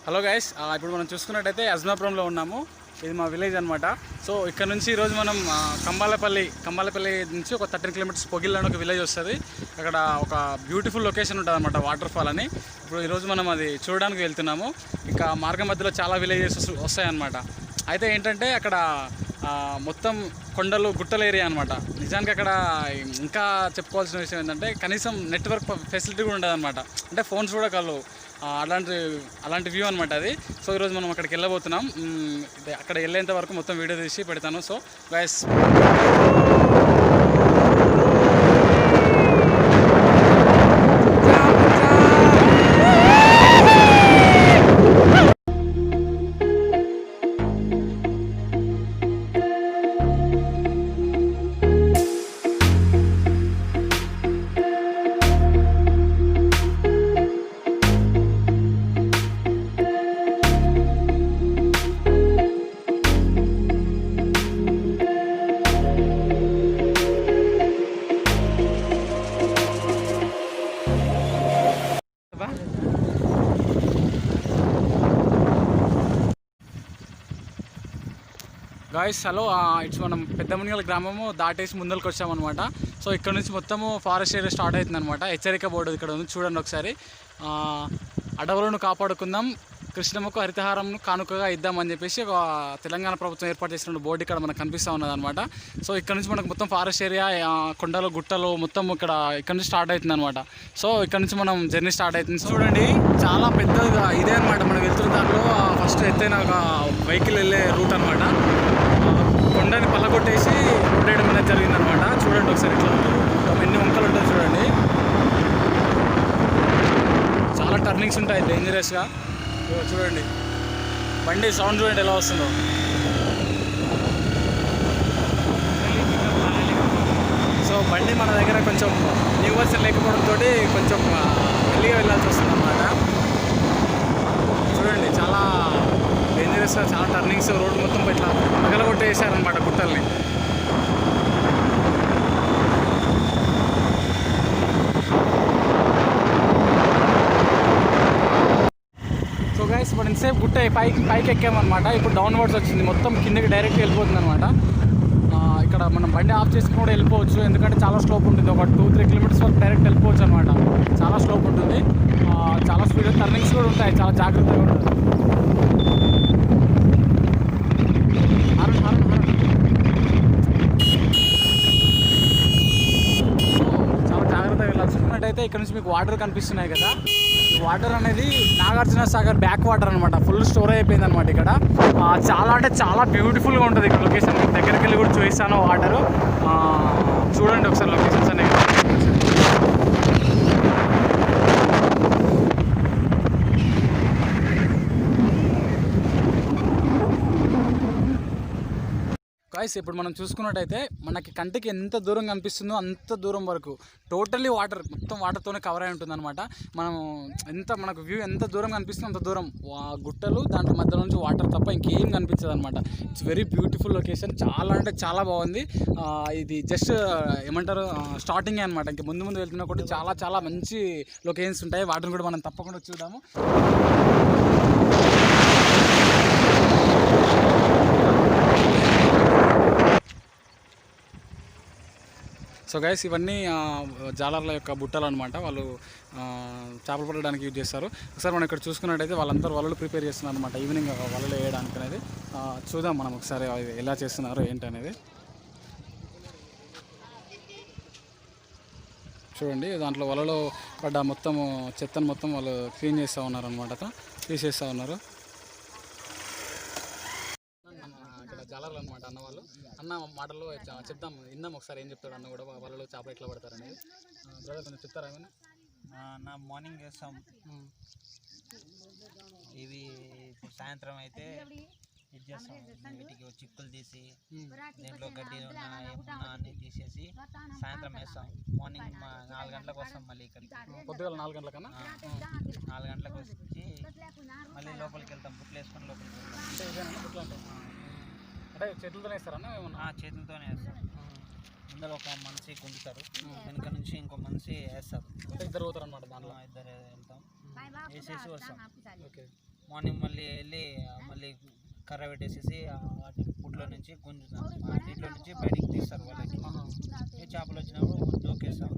Hello guys, ఇప్పుడు మనం చూసుకున్నట్టయితే అజ్మాపురంలో ఉన్నాము. ఇది మా విలేజ్ అనమాట. సో ఇక్కడ నుంచి ఈరోజు మనం కంబాలపల్లి నుంచి ఒక 13 కిలోమీటర్స్ పొగిల్ అని ఒక విలేజ్ వస్తుంది. అక్కడ ఒక బ్యూటిఫుల్ లొకేషన్ ఉంటుంది అనమాట, వాటర్ ఫాల్ అని. ఇప్పుడు ఈరోజు మనం అది చూడడానికి వెళ్తున్నాము. ఇక మార్గం మధ్యలో చాలా విలేజెస్ వస్తాయన్నమాట. అయితే ఏంటంటే అక్కడ మొత్తం కొండలు గుట్టల ఏరియా అనమాట. నిజానికి అక్కడ ఇంకా చెప్పుకోవాల్సిన విషయం ఏంటంటే కనీసం నెట్వర్క్ ఫెసిలిటీ కూడా ఉండదు అనమాట. అంటే ఫోన్స్ కూడా కలవు. అలాంటి వ్యూ అనమాట అది. సో ఈరోజు మనం అక్కడికి వెళ్ళబోతున్నాం. అక్కడ వెళ్ళేంత వరకు మొత్తం వీడియో తీసి పెడతాను. సో గైస్, హలో, ఇట్స్ మనం పెద్ద మునిగల గ్రామము దాటేసి ముందరికి వచ్చామన్నమాట. సో ఇక్కడ నుంచి మొత్తము ఫారెస్ట్ ఏరియా స్టార్ట్ అవుతుంది అనమాట. హెచ్చరిక బోర్డు ఇక్కడ ఉంది, చూడండి ఒకసారి. అడవులను కాపాడుకుందాం, కృష్ణమ్మకు హరితహారంను కానుకగా ఇద్దామని చెప్పేసి ఒక తెలంగాణ ప్రభుత్వం ఏర్పాటు చేసిన బోర్డు ఇక్కడ మనకు కనిపిస్తూ ఉన్నది అనమాట. సో ఇక్కడ నుంచి మనకు మొత్తం ఫారెస్ట్ ఏరియా, కొండలు గుట్టలు మొత్తం ఇక్కడ నుంచి స్టార్ట్ అవుతుంది అనమాట. సో ఇక్కడ నుంచి మనం జర్నీ స్టార్ట్ అవుతుంది. చూడండి, చాలా పెద్దగా ఇదే అనమాట. మనం వెళ్తున్న దాంట్లో ఫస్ట్ ఎత్తైన ఒక వెహికల్ వెళ్ళే రూట్ అనమాట. కొండని పల్లగొట్టేసి రోడ్ వేయడం అనేది జరిగిందనమాట. చూడండి ఒకసారి, ఇట్లా ఎన్ని వంకలు ఉంటాయి చూడండి. చాలా టర్నింగ్స్ ఉంటాయి డేంజరస్గా. చూడండి బండి సౌండ్ చూడండి ఎలా వస్తుందో. సో బండి మన దగ్గర కొంచెం న్యూ వర్షన్ లేకపోవడంతో కొంచెం మెల్లిగా వెళ్ళాల్సి వస్తుంది అన్నమాట. చూడండి చాలా డేంజరస్గా, చాలా టర్నింగ్స్, రోడ్డు మొత్తం ఇట్లా పగలగొట్టేసారనమాట గుట్టల్ని. ఇప్పుడు ఇంతసేపు గుట్ట పైకి ఎక్కామన్నమాట. ఇప్పుడు డౌన్వర్డ్స్ వచ్చింది, మొత్తం కిందకి డైరెక్ట్ వెళ్ళిపోతుంది అనమాట. ఇక్కడ మనం బండి ఆఫ్ చేసుకుని కూడా వెళ్ళిపోవచ్చు, ఎందుకంటే చాలా స్లోప్ ఉంటుంది. ఒక 2-3 కిలోమీటర్స్ వరకు డైరెక్ట్ వెళ్ళిపోవచ్చు అనమాట. చాలా స్లోప్ ఉంటుంది, చాలా స్పీడ్, టర్నింగ్స్ కూడా ఉంటాయి, చాలా జాగ్రత్తగా ఉంటుంది. చాలా జాగ్రత్తగా వెళ్ళాల్సి ఉన్నట్టయితే ఇక్కడ నుంచి మీకు వాటర్ కనిపిస్తున్నాయి కదా. వాటర్ అనేది నాగార్జున సాగర్ బ్యాక్ వాటర్ అనమాట. ఫుల్ స్టోర్ అయిపోయింది అనమాట ఇక్కడ. చాలా అంటే చాలా బ్యూటిఫుల్గా ఉంటుంది ఇక్కడ లొకేషన్. మీకు దగ్గరికి వెళ్ళి కూడా చూపిస్తాను వాటరు. చూడండి ఒకసారి లొకేషన్స్ అనేవి. గాయ్స్, ఇప్పుడు మనం చూసుకున్నట్టయితే మనకి కంటికి ఎంత దూరం కనిపిస్తుందో అంత దూరం వరకు టోటల్లీ వాటర్, మొత్తం వాటర్తోనే కవర్ అయి ఉంటుంది అనమాట. మనకు వ్యూ ఎంత దూరం కనిపిస్తుందో అంత దూరం గుట్టలు, దాంట్లో మధ్య నుంచి వాటర్ తప్ప ఇంకేం కనిపించదు అనమాట. It's very beautiful location. చాలా అంటే చాలా బాగుంది. ఇది జస్ట్ ఏమంటారు, స్టార్టింగే అనమాట. ఇంక ముందు ముందు వెళ్తున్నా కూడా చాలా చాలా మంచి లొకేషన్స్ ఉంటాయి. వాటిని కూడా మనం తప్పకుండా చూద్దాము. సో గైస్, ఇవన్నీ జాలర్ల యొక్క బుట్టలు అనమాట. వాళ్ళు చేపలు పట్టడానికి యూజ్ చేస్తారు. ఒకసారి మనం ఇక్కడ చూసుకున్నట్టయితే వాళ్ళందరూ వలలు ప్రిపేర్ చేస్తున్నారు అనమాట, ఈవినింగ్ వలలు వేయడానికి అనేది. చూద్దాం మనం ఒకసారి ఎలా చేస్తున్నారు ఏంటి అనేది. చూడండి, దాంట్లో వలలో పడ్డ మొత్తం చెత్తను మొత్తం వాళ్ళు క్లీన్ చేస్తూ ఉన్నారు అనమాట, తీసేస్తూ ఉన్నారు. జాలర్లు అనమాట అన్న వాళ్ళు. అన్న మాటల్లో చెప్దాం, విందాం ఒకసారి ఏం చెప్తాడు అన్న కూడా, వాళ్ళలో చేపలు ఎట్లా పడతారు అనేది. బ్రదర్ కొంచెం చెప్తారా ఏమైనా? నా మార్నింగ్ చేస్తాం ఇవి, ఇప్పుడు సాయంత్రం అయితే ఇది చేస్తాం. వీటికి చిక్కులు తీసి దీంట్లో గడ్డి ఏమన్నా అన్నీ తీసేసి సాయంత్రం వేస్తాం. మార్నింగ్ 4 గంటలకు వస్తాం మళ్ళీ ఇక్కడికి. పొద్దుగాల 4 గంటలకన్నా 4 గంటలకు వచ్చి మళ్ళీ లోపలికి వెళ్తాం. బుట్లు వేసుకొని లోపలికి వెళ్తాం. అంటే చేతులతోనే వేస్తారన్నా? చేతులతోనే వేస్తాం. ముందర ఒక మనిషి గుంజుతారు, వెనక నుంచి ఇంకో మనిషి వేస్తారు. అంటే ఇద్దరు పోతారు అనమాట. దానిలో ఇద్దరు వెళ్తాం, వేసేసి వస్తాం. ఓకే, మార్నింగ్ మళ్ళీ వెళ్ళి మళ్ళీ కర్ర పెట్టేసేసి వాటి పుట్లో నుంచి గుంజుతాం, దీంట్లో నుంచి బయటికి తీస్తారు వాళ్ళకి. ఈ చేపలు వచ్చినప్పుడు దూకేస్తాం.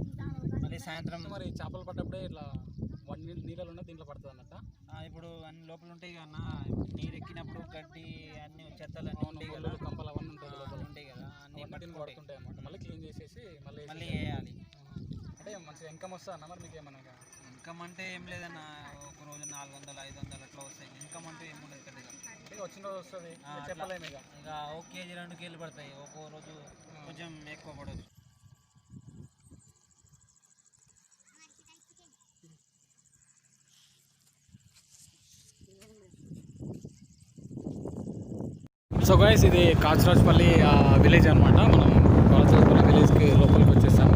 మళ్ళీ సాయంత్రం మరి చేపలు పడ్డప్పుడే ఇట్లా నీళ్ళలో ఉన్న దీంట్లో పడుతుంది అన్నట్ట. ఇప్పుడు అన్ని లోపల ఉంటాయి కదా, నీరు ఎక్కినప్పుడు గడ్డి అన్ని చెత్తలు అన్నీ ఉంటాయి కదా, కంపలు అవన్నీ ఉంటాయి కదా, అన్ని పడుతుంటాయి అన్నమాట. మళ్ళీ క్లీన్ చేసేసి మళ్ళీ వేయాలి. అంటే మంచిగా ఇన్కమ్ వస్తుంది అన్న. మరి మీకు ఏమన్నా ఇన్కమ్ అంటే ఏం లేదన్న, ఒక రోజు 400 500 అట్లా వస్తాయి. ఇన్కమ్ అంటే ఏం ఉండదు పెద్దగా, వచ్చిన రోజు వస్తుంది చెప్పలేము. ఇక 1 కేజీ 2 కేజీలు పడతాయి, ఒక్కో రోజు కొంచెం ఎక్కువ పడవచ్చు. సో గైస్, ఇది కాచరాజపల్లి విలేజ్ అనమాట. మనం కాచరాజపల్లి విలేజ్కి లోపలికి వచ్చేసాం.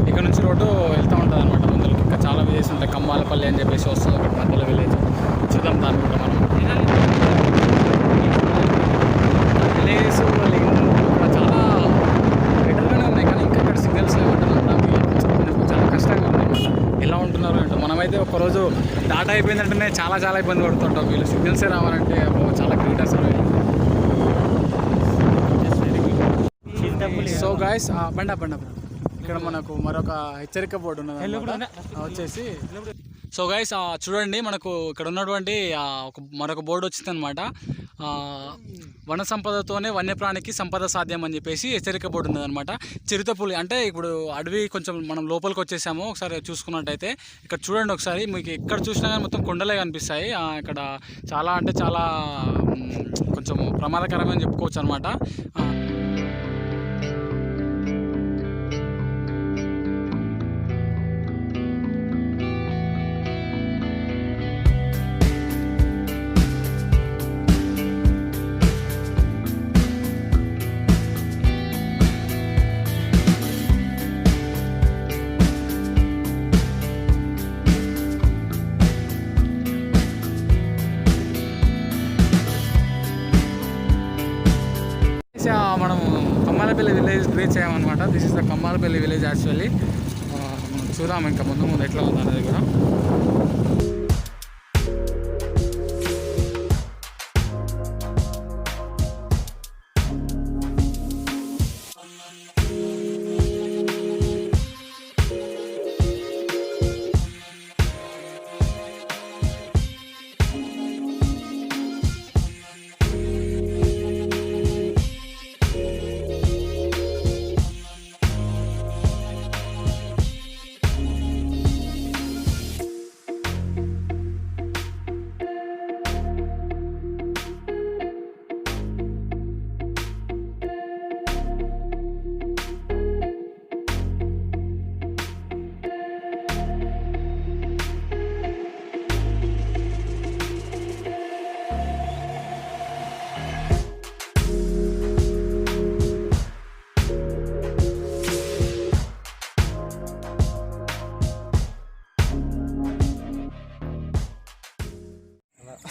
ఇక్కడ నుంచి రోడ్డు వెళ్తూ ఉంటుంది అనమాట. ముందుకి ఇంకా చాలా విలేజ్ ఉంటాయి. కంబాలపల్లి అని చెప్పేసి వస్తుంది ఒకటి మధ్యలో విలేజ్. చూద్దాం దాన్ని కూడా మనం. విలేజ్ ఇక్కడ చాలా బెటర్గానే ఉన్నాయి, కానీ ఇంకా ఇక్కడ సిగ్నల్స్ లేవంటున్నాం. చాలా కష్టంగా ఉన్నాయి. ఎలా ఉంటున్నారు అంటే మనమైతే ఒకరోజు డాటా అయిపోయిందంటేనే చాలా ఇబ్బంది పడుతుంటాం. వీళ్ళు సిగ్నల్సే రావాలంటే చాలా గ్రేట్ అసలు. సో గాయస్, బండ ఇక్కడ మనకు మరొక హెచ్చరిక బోర్డు ఉన్నది వచ్చేసి. సో గాయస్, చూడండి, మనకు ఇక్కడ ఉన్నటువంటి మరొక బోర్డు వచ్చింది అనమాట. వన సంపదతోనే వన్యప్రాణికి సంపద సాధ్యం అని చెప్పేసి హెచ్చరిక బోర్డు ఉన్నదనమాట. చిరుతపులి అంటే ఇప్పుడు అడవి కొంచెం మనం లోపలికి వచ్చేసాము. ఒకసారి చూసుకున్నట్టయితే ఇక్కడ చూడండి ఒకసారి, మీకు ఎక్కడ చూసినా కానీ మొత్తం కొండలే కనిపిస్తాయి. ఇక్కడ చాలా అంటే చాలా కొంచెం ప్రమాదకరమని చెప్పుకోవచ్చు అనమాట. మనము కంబాలపల్లి విలేజ్ రీచ్ అయ్యామన్నమాట. This is the Kambalapalli village actually. మనం చూద్దాం ఇంకా ముందు ఎట్లా ఉంది అనేది కూడా.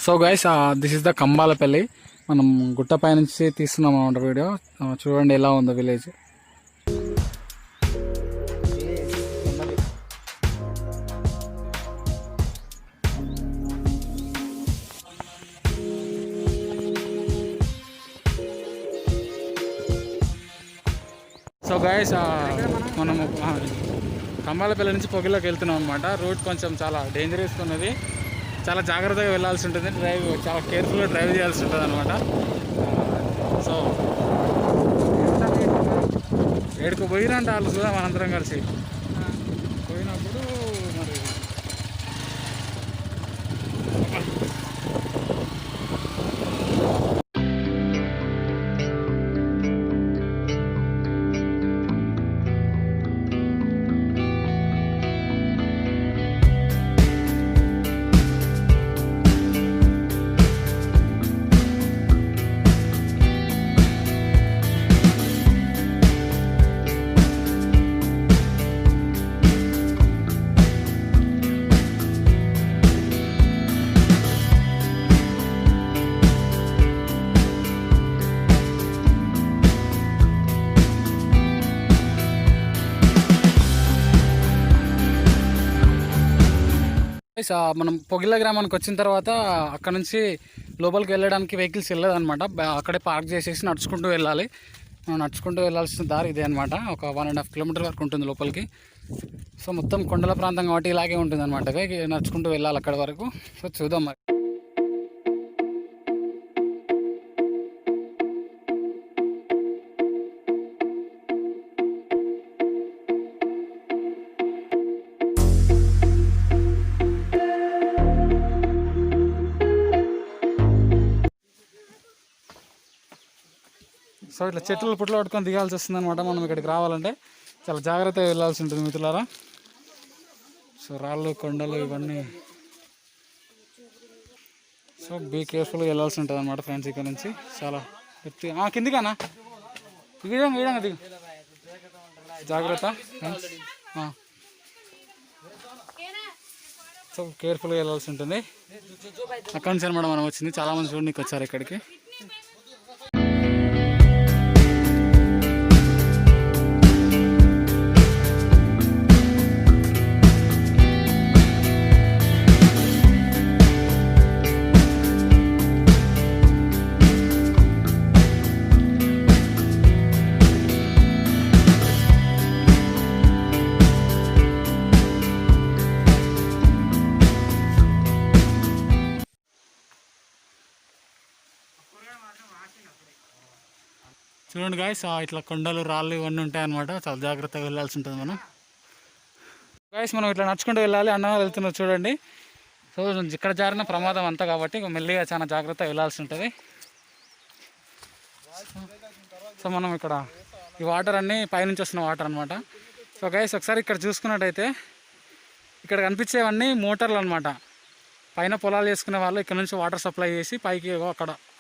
So guys, this is the Kambalapalli. మనం గుట్టపై నుంచి తీస్తున్నాం అన్నమాట వీడియో. చూడండి ఎలా ఉందో విలేజ్. సో గైస్, మనము కంబాలపల్లి నుంచి పొగిలోకి వెళ్తున్నాం అనమాట. రూట్ కొంచెం చాలా డేంజరస్ ఉన్నది, చాలా జాగ్రత్తగా వెళ్ళాల్సి ఉంటుంది. చాలా కేర్ఫుల్గా డ్రైవ్ చేయాల్సి ఉంటుంది అనమాట. సో ఏడుకు పోయినంటే వాళ్ళు చూద్దాం మనందరం కలిసి పోయినప్పుడు మరి మనం పొగిల్ల గ్రామానికి వచ్చిన తర్వాత అక్కడ నుంచి లోపలికి వెళ్ళడానికి వెహికల్స్ వెళ్ళదు అనమాట. అక్కడే పార్క్ చేసేసి నడుచుకుంటూ వెళ్ళాలి. మనం నడుచుకుంటూ వెళ్ళాల్సిన దారి ఇదే అనమాట. ఒక 1.5 కిలోమీటర్ వరకు ఉంటుంది లోపలికి. సో మొత్తం కొండల ప్రాంతం కాబట్టి ఇలాగే ఉంటుంది అనమాట. నడుచుకుంటూ వెళ్ళాలి అక్కడ వరకు. సో చూద్దాం మరి. సో ఇట్లా చెట్లు పుట్లు పట్టుకొని దిగాల్సి వస్తుంది అనమాట. మనం ఇక్కడికి రావాలంటే చాలా జాగ్రత్తగా వెళ్ళాల్సి ఉంటుంది మిత్రులారా. సో రాళ్ళు కొండలు ఇవన్నీ, సో బీ కేర్ఫుల్గా వెళ్ళాల్సి ఉంటుంది అనమాట ఫ్రెండ్స్. ఇక్కడ నుంచి చాలా కిందికానా వీడంగా దిగు, జాగ్రత్త ఫ్రెండ్స్. సో కేర్ఫుల్గా వెళ్ళాల్సి ఉంటుంది. అక్కడి నుంచి అనమాట మనం వచ్చింది. చాలామంది చూడడానికి వచ్చారు ఇక్కడికి. చూడండి గాయస్, ఇట్లా కొండలు రాళ్ళు ఇవన్నీ ఉంటాయి అనమాట. చాలా జాగ్రత్తగా వెళ్ళాల్సి ఉంటుంది మనం. గాయస్ మనం ఇట్లా నడుచుకుంటూ వెళ్ళాలి. అన్నవాళ్ళు వెళ్తున్నారు చూడండి. సో ఇక్కడ జారిన ప్రమాదం అంతా కాబట్టి మెల్లిగా చాలా జాగ్రత్తగా వెళ్ళాల్సి ఉంటుంది. సో మనం ఇక్కడ ఈ వాటర్ అన్నీ పైనుంచి వస్తున్న వాటర్ అనమాట. సో గాయస్ ఒకసారి ఇక్కడ చూసుకున్నట్టయితే ఇక్కడ కనిపించేవన్నీ మోటార్లు అనమాట. పైన పొలాలు చేసుకునే వాళ్ళు ఇక్కడ నుంచి వాటర్ సప్లై చేసి పైకి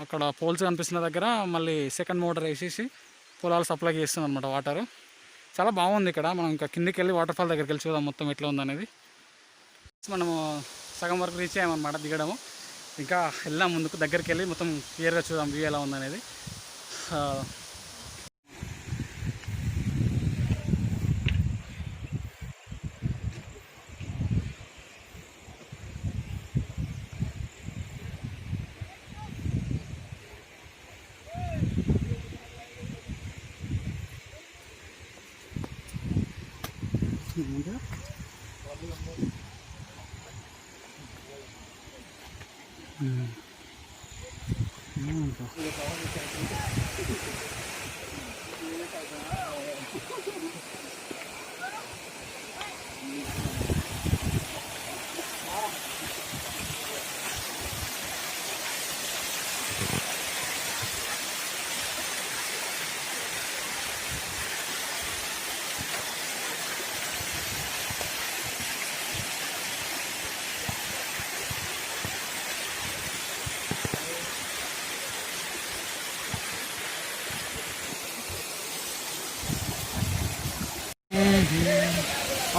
అక్కడ పోల్స్ కనిపిస్తున్న దగ్గర మళ్ళీ సెకండ్ మోటార్ వేసేసి పొలాలు సప్లై చేస్తుంది అనమాట వాటరు. చాలా బాగుంది ఇక్కడ. మనం ఇంకా కిందికి వెళ్ళి వాటర్ ఫాల్ దగ్గరికి వెళ్ళి చూద్దాం మొత్తం ఎట్లా ఉందనేది. మనము సగం వరకు రీచ్ అయ్యామన్నమాట దిగడము. ఇంకా వెళ్దాం ముందుకు, దగ్గరికి వెళ్ళి మొత్తం క్లియర్గా చూద్దాం వ్యూ ఎలా ఉందనేది.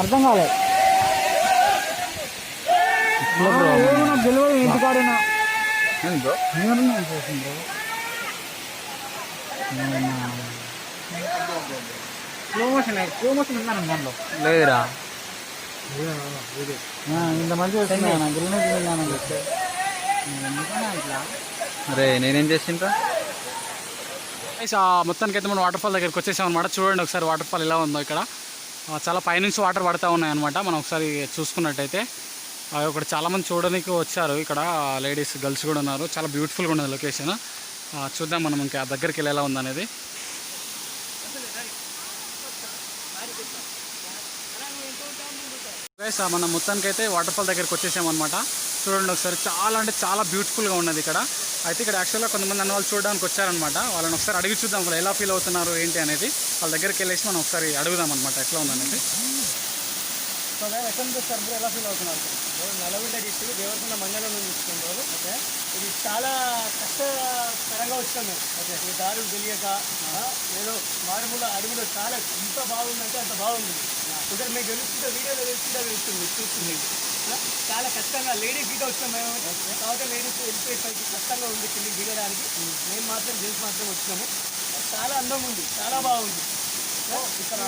అర్థం కాలేదు. గెలవదు ఇంటికాడైనా స్లో మోషన్ ఉన్నాను దాంట్లో లేదురా. ఇంత మంచి గెలినాను ఇట్లా. అరే నేనేం చేసిండ్రా. మొత్తానికి అయితే మనం వాటర్ ఫాల్ దగ్గరికి వచ్చేసాం అనమాట. చూడండి ఒకసారి వాటర్ ఫాల్ ఎలా ఉందో. ఇక్కడ చాలా పైనుంచి వాటర్ పడుతూ ఉన్నాయన్నమాట. మనం ఒకసారి చూసుకున్నట్టయితే ఇక్కడ చాలామంది చూడడానికి వచ్చారు. ఇక్కడ లేడీస్ గర్ల్స్ కూడా ఉన్నారు. చాలా బ్యూటిఫుల్గా ఉన్నది లొకేషన్. చూద్దాం మనం ఇంకా దగ్గరికి వెళ్ళి ఎలా ఉందనేది. మనం మొత్తానికి అయితే వాటర్ ఫాల్ దగ్గరికి వచ్చేసామన్నమాట. చూడండి ఒకసారి, చాలా అంటే చాలా బ్యూటిఫుల్గా ఉన్నది ఇక్కడ. అయితే ఇక్కడ యాక్చువల్గా కొంతమంది అన్న వాళ్ళు చూడడానికి వచ్చారనమాట. వాళ్ళని ఒకసారి అడిగి చూద్దాం వాళ్ళు ఎలా ఫీల్ అవుతున్నారు ఏంటి అనేది. వాళ్ళ దగ్గరికి వెళ్ళేసి మనం ఒకసారి అడుగుదాం అనమాట ఎట్లా ఉందనేది. సో ఎక్కడ చూస్తారు మీరు, ఎలా ఫీల్ అవుతున్నారు? నల్లగొండ డిస్ట్రిక్ట్ దేవరకొండ మండలం నుంచి ఇస్తున్నారు. ఓకే, ఇది చాలా కష్టతరంగా వచ్చాం మేము. ఓకే, ఈ దారులు తెలియక ఏదో మారుమూల అడుగులో చాలా ఎంత బాగుందంటే అంత బాగుంది. ఇక్కడ మీకు తెలుస్తుంటే వీడియోలో తెలుస్తుంది చూస్తుంది. చాలా కష్టంగా లేడీస్ గీట వచ్చాం మేము. కాబట్టి లేడీస్ వెళ్ళిపోయి పైకి కష్టంగా ఉంది కిందికి దిగడానికి. మేము మాత్రం జెంట్స్ మాత్రం వచ్చినాము. చాలా అందంగా ఉంది, చాలా బాగుంది. ఇక్కడ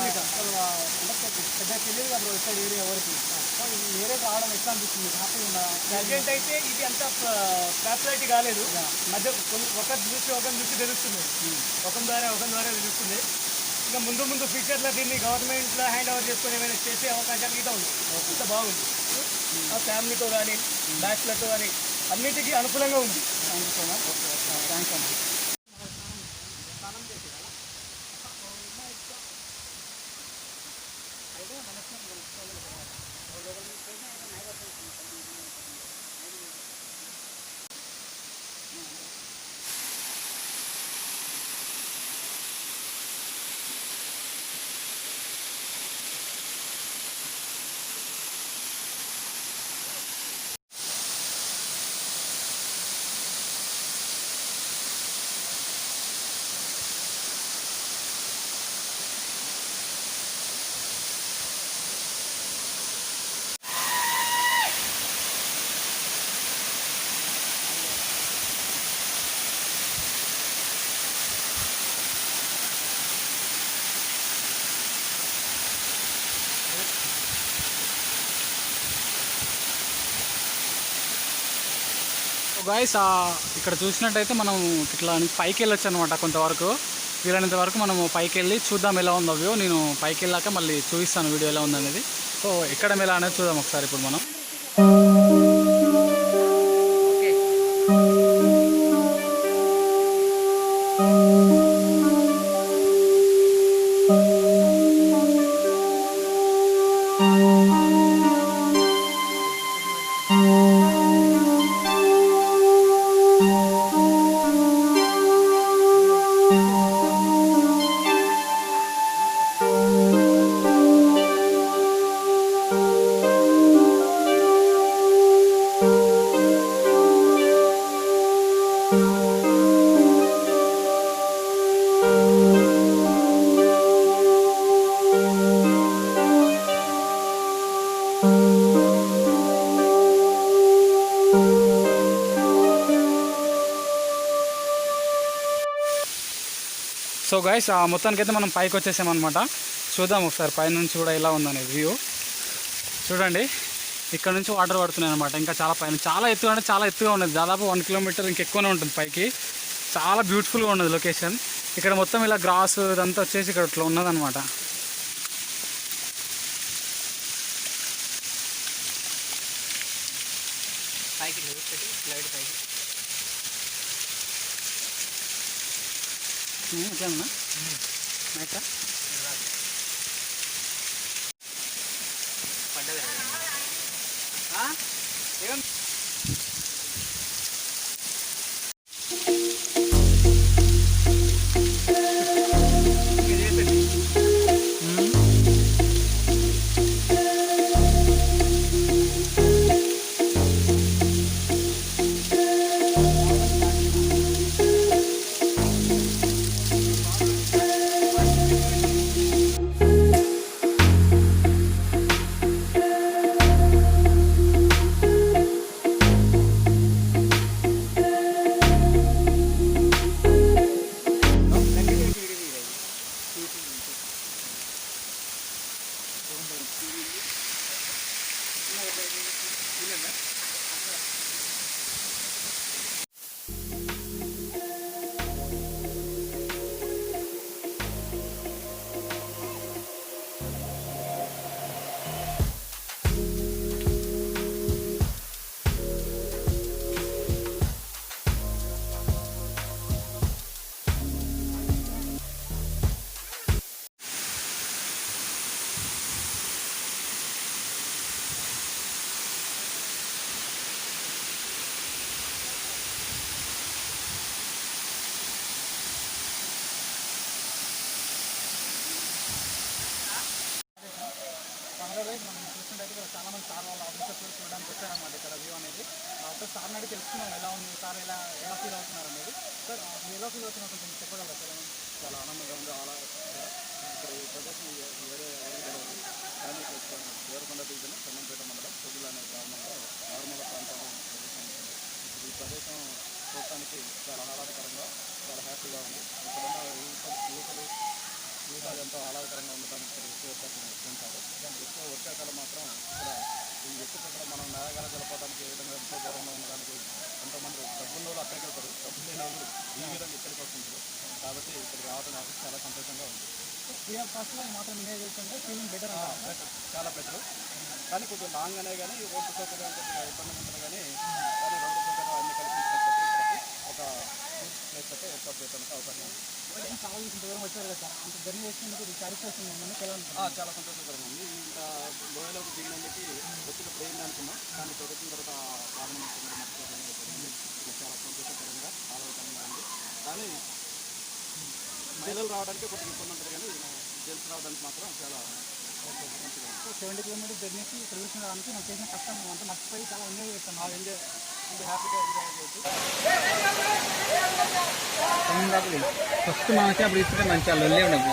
పెద్ద తెలియదు కదా బ్రో ఇక్కడ ఏరియా ఎవరికి. ఈ ఏరియాకి రావడం ఎట్లా అనిపిస్తుంది? హ్యాపీగా ఉందా? ప్రజెంట్ అయితే ఇది అంత ఫ్యాసిలిటీ కాలేదు. మధ్య ఒకరిని చూసి తెలుస్తుంది, ఒక ద్వారా తెలుస్తుంది. ఇంకా ముందు ఫ్యూచర్లో దీన్ని గవర్నమెంట్లో హ్యాండ్ ఓవర్ చేసుకొని ఏమైనా చేసే అవకాశాలు కూడా ఉంది. అంత బాగుంది. ఆ ఫ్యామిలీతో కానీ బ్యాచ్లతో కానీ అన్నిటికీ అనుకూలంగా ఉంది. Thank you so much. Thanks అమ్మా. గాయస్ ఇక్కడ చూసినట్టయితే మనం ఇట్లా పైకి వెళ్ళొచ్చు అనమాట. కొంతవరకు వీలైనంత వరకు మనము పైకి వెళ్ళి చూద్దాం ఎలా ఉందో వ్యూ. నేను పైకి వెళ్ళాక మళ్ళీ చూపిస్తాను వీడియో ఎలా ఉందనేది. సో ఎక్కడ ఎలా అనేది చూద్దాం ఒకసారి ఇప్పుడు మనం. సో గైస్ మొత్తానికైతే మనం పైకి వచ్చేసామన్నమాట. చూద్దాం ఒకసారి పైనుంచి కూడా ఎలా ఉందనేది వ్యూ. చూడండి ఇక్కడ నుంచి వాటర్ పడుతున్నాయి అనమాట. ఇంకా చాలా పైన చాలా ఎత్తుగా అంటే చాలా ఎత్తుగా ఉన్నది. దాదాపు 1 కిలోమీటర్ ఇంకెక్కువనే ఉంటుంది పైకి. చాలా బ్యూటిఫుల్గా ఉన్నది లొకేషన్. ఇక్కడ మొత్తం ఇలా గ్రాస్ ఇదంతా వచ్చేసి ఇక్కడ ఇట్లా ఉన్నదన్నమాట. ఎట్లన్నా మైకా ఏం చాలామంది సార్ వాళ్ళ ఆఫీసర్స్ చూడడానికి వచ్చారన్నమాట ఇక్కడ వ్యూ అనేది. సార్ సార్ని అడిగి తెలుసుకున్నాం ఎలా ఉంది, సార్ ఎలా ఫీల్ అవుతున్నారు అనేది. సార్ మీరు ఎలా ఫీల్ అవుతున్నారు కొంచెం చెప్పగలరా సార్? చాలా ఆనందంగా ఉంది. అలా ఇక్కడ ఈ ప్రదేశం వేరే కానీ దేవరకొండ డివిజన్ చెన్నంపేట మండలం పొగిల్ అనే గ్రామంలో నార్మల్ ప్రాంతాలు ప్రదేశం ఉంటుంది. ఈ ప్రదేశం చూడటానికి చాలా ఆహ్లాదకరంగా చాలా హ్యాపీగా ఉంది. ఇక్కడున్న యువకులు మిగతా ఎంతో ఆహ్లాదకరంగా ఉండడానికి ఇక్కడ ఎక్కువ అవకాశం ఉంటారు. ఎక్కువ వర్షాకాలం మాత్రం ఇక్కడ ఈ ఎత్తుపక్కల మనం నాయగార జలపాతానికి ఏ విధంగా ఎంతో దూరంలో ఉండడానికి ఎంతోమంది డబ్బున్న వాళ్ళు అక్కడికి వెళ్తారు, డబ్బు లేని వాళ్ళు ఈ విధంగా ఇక్కడికి వస్తుంటారు. కాబట్టి ఇక్కడికి రావడం నాకు చాలా సంతోషంగా ఉంది. ఫ్రీ ఆఫ్ కాస్ట్లో మాత్రం ఎంజాయ్ చేస్తుంటే ఫీలింగ్ బెటర్. చాలా బెటర్. కానీ కొంచెం లాంగ్ అనే కానీ రోడ్డు సౌకర్యం కొద్దిగా ఇబ్బంది ఉంటుంది కానీ రోడ్డు సౌకర్యం అన్ని కల్పించినట్లయితే ఒక ప్లేస్ అయితే ఏర్పాటు చేయడానికి అవకాశం ఉంది. చాలా దూరం వచ్చారు కదా సార్, అంత జర్నీ చేసినందుకు సాటిస్ఫాక్షన్ ఉందని చాలా సంతోషకరంగా ఉంది. ఇంత లోయలోకి దిగినందుకు వచ్చినప్పుడు ఏంటి అనుకున్నాం, కానీ ఇక్కడ వచ్చిన తర్వాత ప్రారంభం మర్చిపోతుంది. చాలా సంతోషకరంగా ఆహ్లాదకరంగా ఉంది. కానీ మహిళలు రావడానికి కొద్దిగా ఇబ్బంది ఉంటుంది, కానీ జెంట్స్ రావడానికి మాత్రం చాలా మంచిగా ఉంది. 70 కిలోమీటర్స్ జర్నీకి ఇక్కడ రావడానికి మనం చేసిన కష్టం అంతా మర్చిపోయి చాలా ఎంజాయ్ చేస్తాం. హ్యాపీగా ఎంజాయ్ చేయొచ్చు. ఫస్ట్ మనకి అప్పుడు ఇస్తే మంచిగా లొల్లే ఉండదు.